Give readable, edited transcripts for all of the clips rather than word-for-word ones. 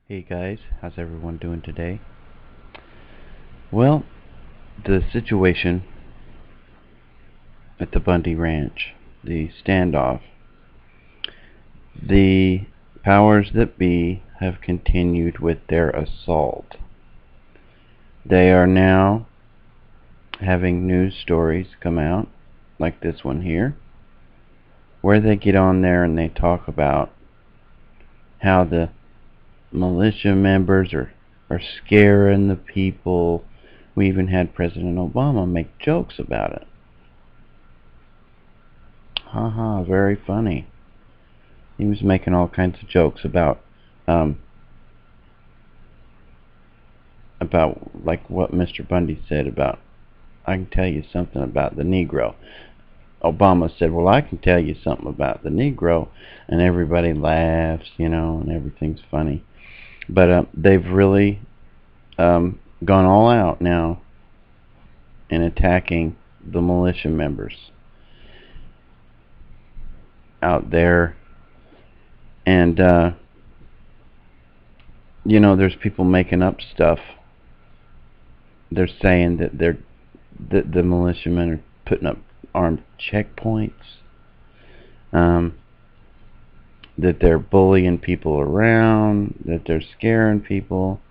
Hey guys, how's everyone doing today? Well, the situation at the Bundy Ranch, the standoff, the powers that be have continued with their assault. They are now having news stories come out, like this one here, where they get on there and they talk about how the militia members are scaring the people. We even had President Obama make jokes about it. Haha, very funny. He was making all kinds of jokes about like what Mr. Bundy said about, I can tell you something about the Negro. Obama said, well, I can tell you something about the Negro, and everybody laughs, and everything's funny. But they've really gone all out now in attacking the militia members out there. And, there's people making up stuff. They're saying that the militiamen are putting up armed checkpoints, that they're bullying people around, that they're scaring people.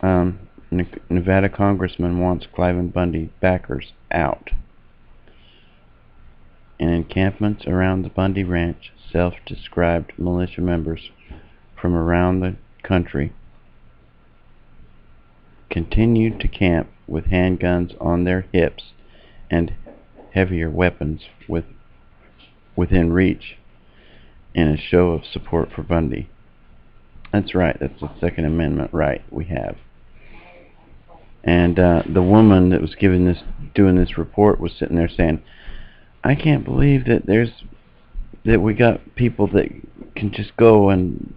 Nevada congressman wants Cliven Bundy backers out. In encampments around the Bundy Ranch, self-described militia members from around the country continued to camp with handguns on their hips and heavier weapons within reach in a show of support for Bundy. That's right, that's the Second Amendment right we have. And the woman that was doing this report was sitting there saying, I can't believe that we got people that can just go and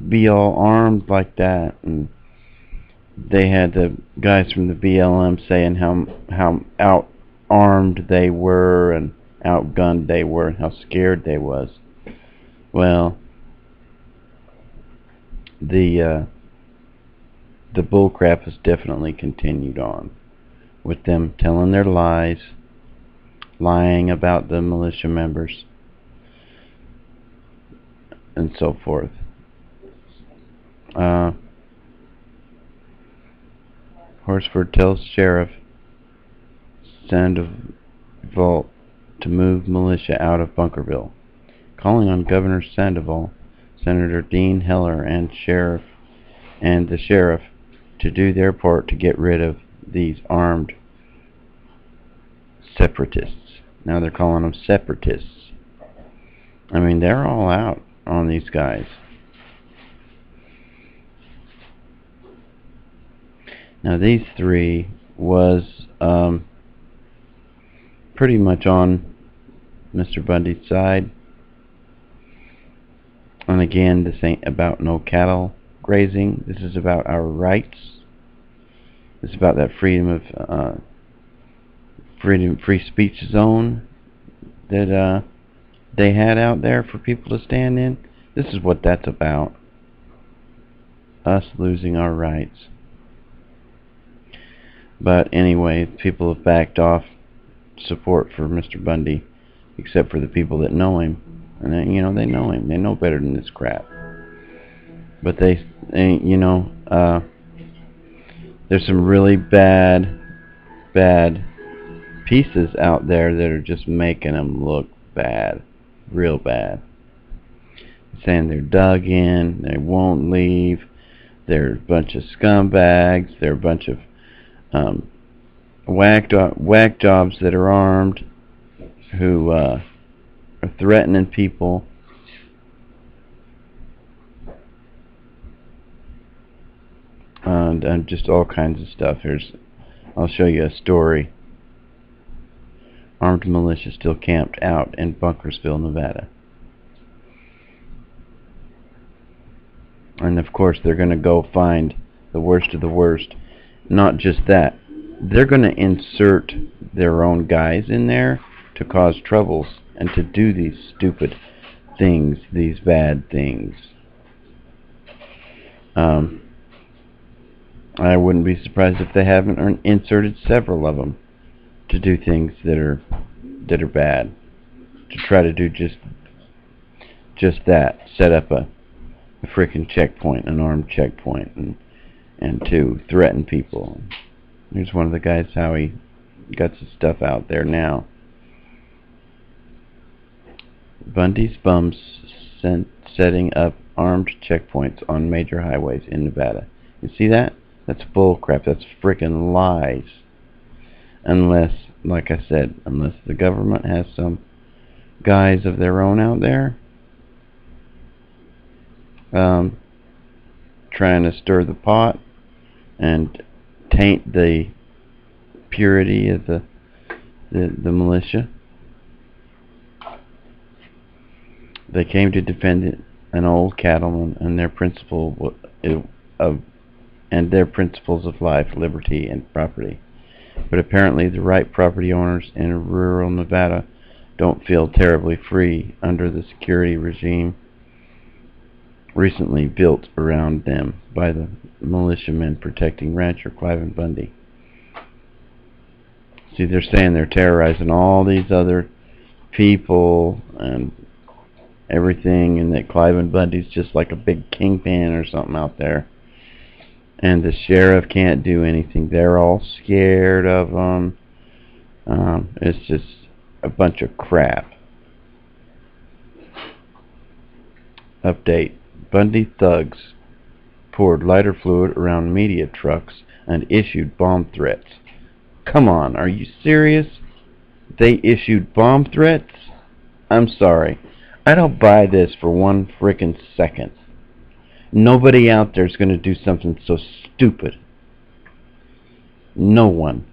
be all armed like that. And they had the guys from the BLM saying how out-armed they were and outgunned they were and how scared they was. Well, the bullcrap has definitely continued on with them telling their lies, lying about the militia members, and so forth. Horsford tells Sheriff Sandoval to move militia out of Bunkerville, calling on Governor Sandoval, Senator Dean Heller, and the sheriff to do their part to get rid of these armed separatists. Now they're calling them separatists. I mean, they're all out on these guys. Now these three was pretty much on Mr. Bundy's side. And again, this ain't about no cattle grazing. This is about our rights. It's about that freedom of free speech zone that they had out there for people to stand in. This is what that's about. Us losing our rights. But anyway, people have backed off support for Mr. Bundy, except for the people that know him. And they know him. They know better than this crap. But there's some really bad pieces out there that are just making them look bad, real bad. Saying they're dug in, they won't leave, they're a bunch of scumbags, they're a bunch of whack jobs that are armed, who are threatening people. And just all kinds of stuff. I'll show you a story. Armed militia still camped out in Bunkersville, Nevada. And of course they're going to go find the worst of the worst. Not just that, they're going to insert their own guys in there to cause troubles and to do these stupid things, these bad things. I wouldn't be surprised if they haven't inserted several of them to do things that are bad, to try to do just that, set up a frickin' checkpoint, an armed checkpoint, and to threaten people. Here's one of the guys, how he got some stuff out there now. Bundy's bums setting up armed checkpoints on major highways in Nevada. You see that? That's bullcrap. That's frickin' lies. Unless, like I said, unless the government has some guys of their own out there trying to stir the pot and taint the purity of the militia. They came to defend an old cattleman and their principles of life, liberty, and property. But apparently the right property owners in rural Nevada don't feel terribly free under the security regime recently built around them by the militiamen protecting rancher Cliven Bundy. See, they're saying they're terrorizing all these other people and everything, and that Cliven Bundy's just like a big kingpin or something out there. And the sheriff can't do anything. They're all scared of him. It's just a bunch of crap. Update. Bundy thugs poured lighter fluid around media trucks and issued bomb threats. Come on, are you serious? They issued bomb threats? I'm sorry. I don't buy this for one frickin' second. Nobody out there is going to do something so stupid. No one.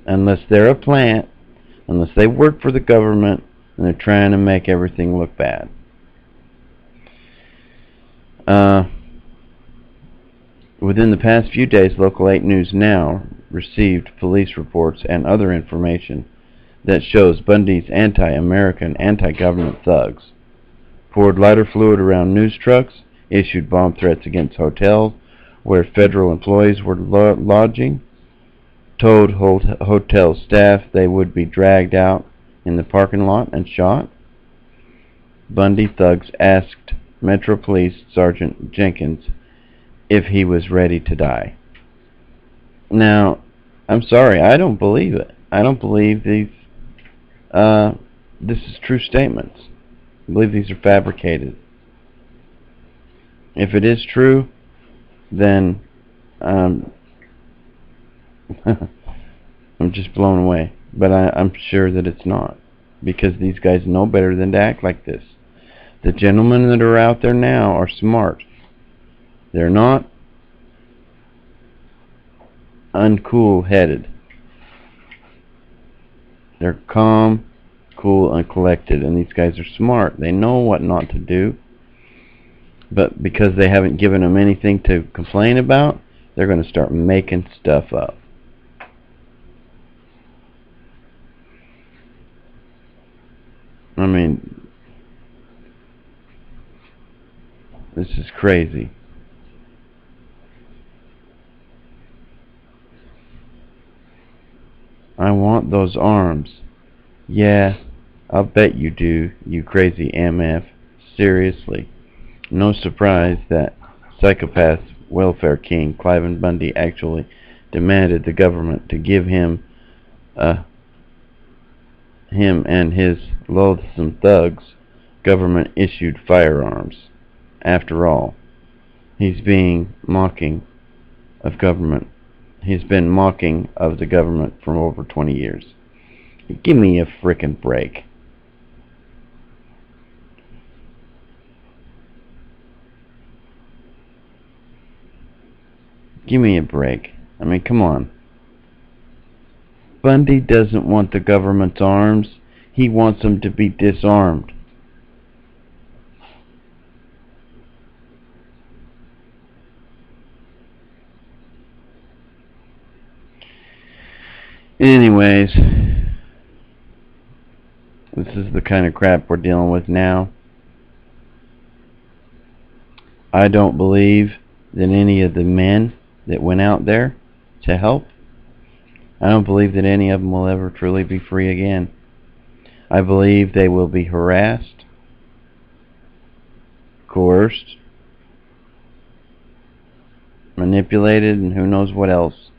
Unless they're a plant, unless they work for the government, and they're trying to make everything look bad. Within the past few days, Local 8 News Now received police reports and other information that shows Bundy's anti-American, anti-government thugs poured lighter fluid around news trucks, issued bomb threats against hotels where federal employees were lodging, told hotel staff they would be dragged out in the parking lot and shot. Bundy thugs asked Metro Police Sergeant Jenkins if he was ready to die. Now, I'm sorry, I don't believe it. I don't believe these. This is true statements. I believe these are fabricated. If it is true, then I'm just blown away. But I'm sure that it's not, because these guys know better than to act like this. The gentlemen that are out there now are smart. They're not uncool-headed. They're calm, cool, and collected, and these guys are smart. They know what not to do. But because they haven't given them anything to complain about, they're going to start making stuff up. I mean, this is crazy. I want those arms. Yeah, I'll bet you do, you crazy MF. Seriously. No surprise that psychopath welfare king Cliven Bundy actually demanded the government to give him and his loathsome thugs government-issued firearms. After all, he's been mocking of government. He's been mocking of the government for over 20 years. Give me a frickin' break. Give me a break. I mean, come on. Bundy doesn't want the government's arms. He wants them to be disarmed. Anyways, this is the kind of crap we're dealing with now. I don't believe that any of the men that went out there to help, I don't believe that any of them will ever truly be free again. I believe they will be harassed, coerced, manipulated, and who knows what else,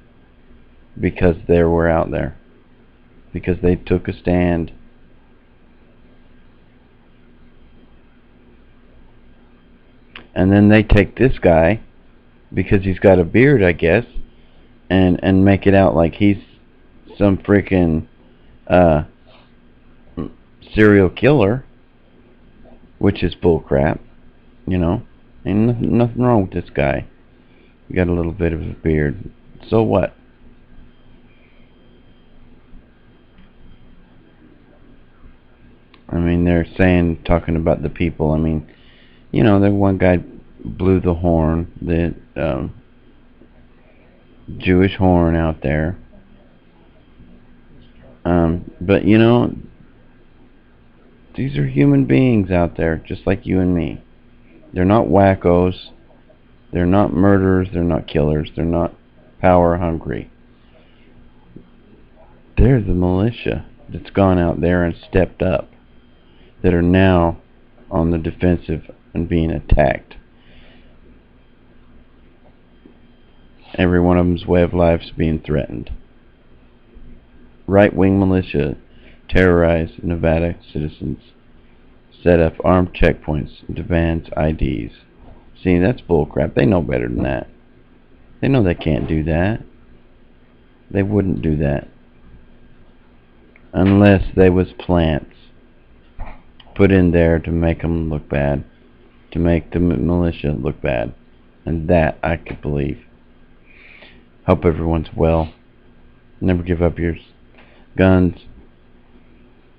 because they were out there, because they took a stand. And then they take this guy, because he's got a beard, I guess, and make it out like he's some freaking serial killer, which is bullcrap. You know, ain't nothing wrong with this guy. He got a little bit of a beard. So what? I mean, they're talking about the people. I mean, you know, the one guy blew the horn, the Jewish horn out there. But you know, these are human beings out there, just like you and me. They're not wackos. They're not murderers. They're not killers. They're not power hungry. They're the militia that's gone out there and stepped up, that are now on the defensive and being attacked. Every one of them's way of life's being threatened. Right-wing militia terrorize Nevada citizens, set up armed checkpoints, and demands IDs. See, that's bullcrap. They know better than that. They know they can't do that. They wouldn't do that unless they was plants put in there to make them look bad, to make the militia look bad. And that I could believe. Hope everyone's well. Never give up your guns.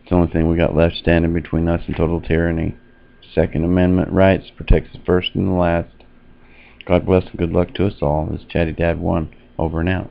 It's the only thing we got left standing between us and total tyranny. Second Amendment rights protects the first and the last. God bless and good luck to us all. This is Chatty Dad 1, over and out.